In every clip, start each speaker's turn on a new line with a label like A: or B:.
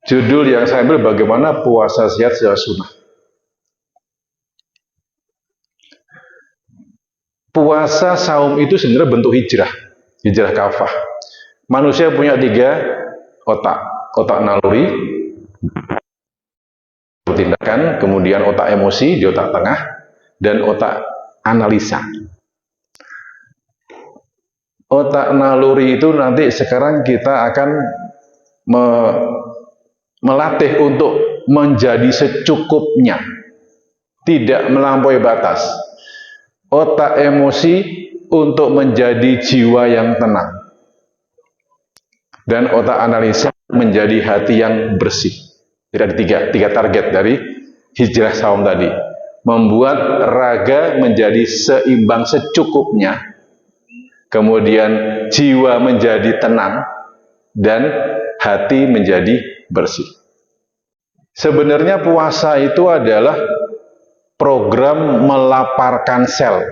A: Judul yang saya ambil bagaimana puasa sehat secara sunnah. Puasa saum itu sebenarnya bentuk hijrah kafah. Manusia punya 3 otak naluri, tindakan, kemudian otak emosi di otak tengah, dan otak analisa. Otak naluri itu nanti sekarang kita akan melatih untuk menjadi secukupnya, tidak melampaui batas. Otak emosi untuk menjadi jiwa yang tenang, dan otak analisa menjadi hati yang bersih. Jadi ada tiga target dari hijrah saum tadi. Membuat raga menjadi seimbang secukupnya, kemudian jiwa menjadi tenang, dan hati menjadi bersih. Sebenarnya puasa itu adalah program melaparkan sel.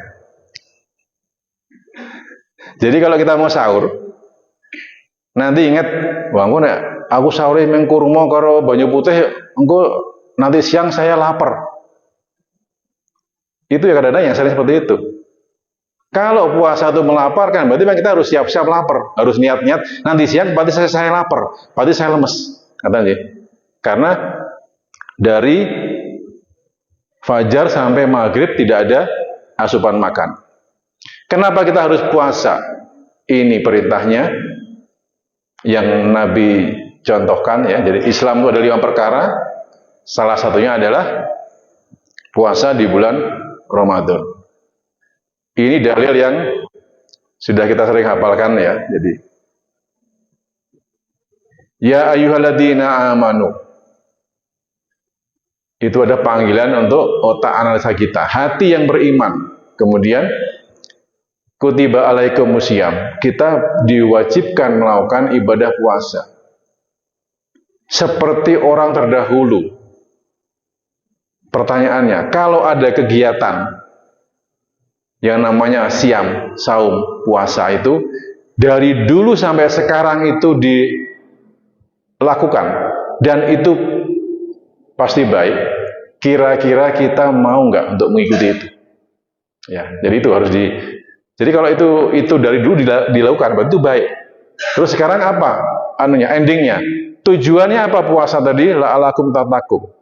A: Jadi kalau kita mau sahur, nanti ingat, wah aku sahur mengkurma karo banyu putih, engko nanti siang saya lapar. Itu ya kadang-kadang yang sering seperti itu. Kalau puasa itu melaparkan, berarti kita harus siap-siap lapar, harus niat-niat. Nanti siang berarti saya lapar, berarti saya lemes, katanya. Karena dari fajar sampai maghrib tidak ada asupan makan. Kenapa kita harus puasa? Ini perintahnya yang Nabi contohkan ya. Jadi Islam itu ada 5 perkara. Salah satunya adalah puasa di bulan Ramadan. Ini dalil yang sudah kita sering hafalkan ya. Jadi ya ayyuhalladzina amanu. Itu ada panggilan untuk otak analisa kita, hati yang beriman. Kemudian kutiba alaikumusiyam, kita diwajibkan melakukan ibadah puasa seperti orang terdahulu. Pertanyaannya, kalau ada kegiatan yang namanya siam, saum, puasa itu dari dulu sampai sekarang itu dilakukan dan itu pasti baik, kira-kira kita mau nggak untuk mengikuti itu? Ya, jadi itu harus jadi kalau itu dari dulu dilakukan, berarti itu baik. Terus sekarang apa? Endingnya. Tujuannya apa puasa tadi? La'alakum tattaqun.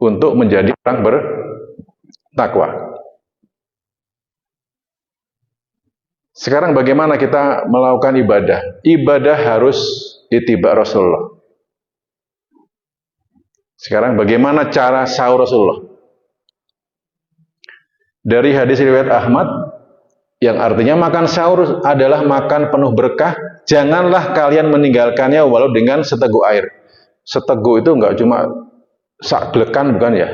A: Untuk menjadi orang bertakwa. Sekarang bagaimana kita melakukan ibadah? Ibadah harus ittiba Rasulullah. Sekarang bagaimana cara sahur Rasulullah? Dari hadis riwayat Ahmad, yang artinya makan sahur adalah makan penuh berkah. Janganlah kalian meninggalkannya walau dengan seteguk air. Seteguk itu enggak cuma sak glekan, bukan ya.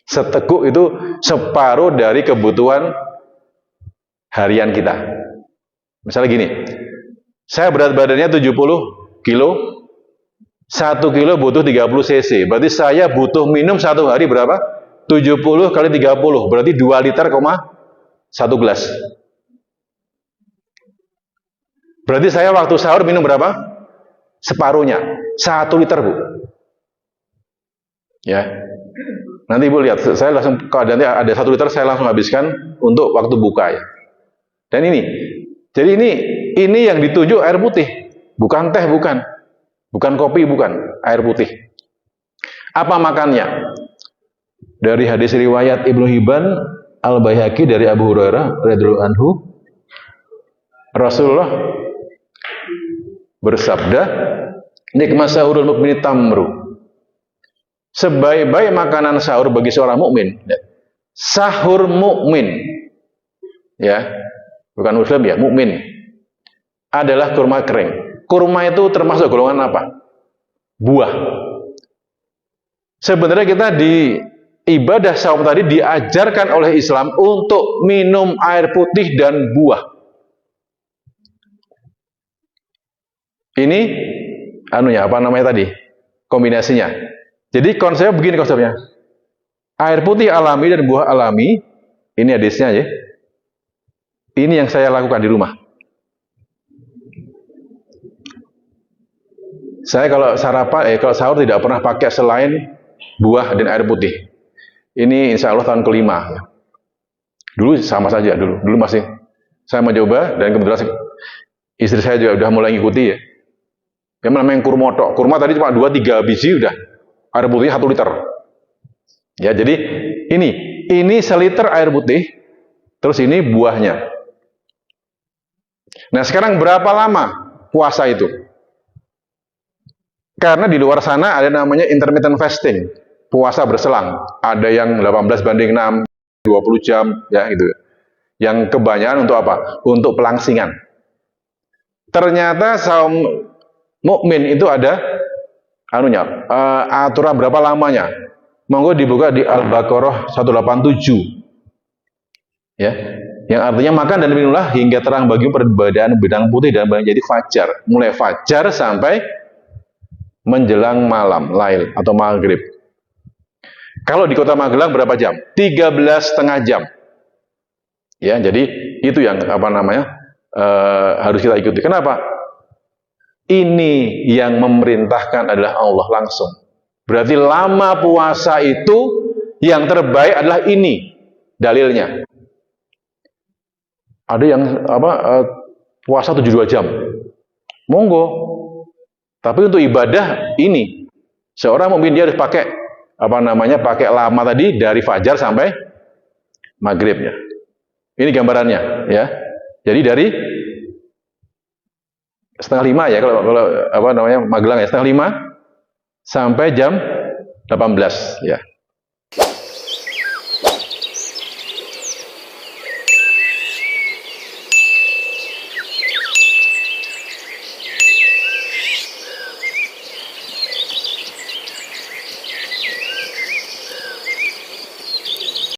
A: Seteguk itu separuh dari kebutuhan harian kita. Misalnya gini, saya berat badannya 70 kilo, 1 kilo butuh 30 cc. Berarti saya butuh minum 1 hari berapa? 70 kali 30, berarti 2 liter, 1 gelas. Berarti saya waktu sahur minum berapa? Separuhnya, 1 liter, Bu. Ya. Nanti Ibu lihat, saya langsung, kalau nanti ada 1 liter, saya langsung habiskan untuk waktu buka ya. Dan jadi ini yang dituju air putih, bukan teh, bukan kopi, bukan air putih. Apa makannya? Dari hadis riwayat Ibnu Hibban Al-Baihaqi dari Abu Hurairah radhiyallahu anhu, Rasulullah bersabda, nikmat sahurul mukmini tamru. Sebaik-baik makanan sahur bagi seorang mukmin, sahur mukmin, ya, bukan muslim ya, mukmin, adalah kurma kering. Kurma itu termasuk golongan apa? Buah. Sebenarnya kita di ibadah saum tadi diajarkan oleh Islam untuk minum air putih dan buah. Ini apa namanya tadi? Kombinasinya. Jadi konsepnya begini konsepnya. Air putih alami dan buah alami, ini hadisnya ya. Ini yang saya lakukan di rumah. Saya kalau sarapan, kalau sahur tidak pernah pakai selain buah dan air putih. Ini insya Allah tahun kelima. Dulu sama saja, dulu masih saya mencoba dan kebetulan istri saya juga udah mulai ngikuti ya. Yang namanya kurma tok. Kurma tadi cuma 2-3 biji udah. Air putihnya 1 liter. Ya, jadi ini seliter air putih, terus ini buahnya. Nah, sekarang berapa lama puasa itu? Karena di luar sana ada namanya intermittent fasting, puasa berselang. Ada yang 18/6, 20 jam, ya gitu. Yang kebanyakan untuk apa? Untuk pelangsingan. Ternyata saum mukmin itu ada aturan berapa lamanya. Monggo dibuka di Al-Baqarah 187. Ya, yang artinya makan dan minumlah hingga terang bagi perbedaan bidang putih dan menjadi fajar. Mulai fajar sampai menjelang malam, lail atau maghrib. Kalau di kota Magelang berapa jam? 13,5 jam. Ya, jadi itu yang harus kita ikuti. Kenapa? Ini yang memerintahkan adalah Allah langsung. Berarti lama puasa itu yang terbaik adalah ini dalilnya. Ada yang puasa 72 jam. Monggo. Tapi untuk ibadah ini seorang mukmin dia harus pakai pakai lama tadi dari fajar sampai maghribnya. Ini gambarannya ya. Jadi dari 4:30 ya kalau Magelang ya 4:30 sampai jam 18 ya.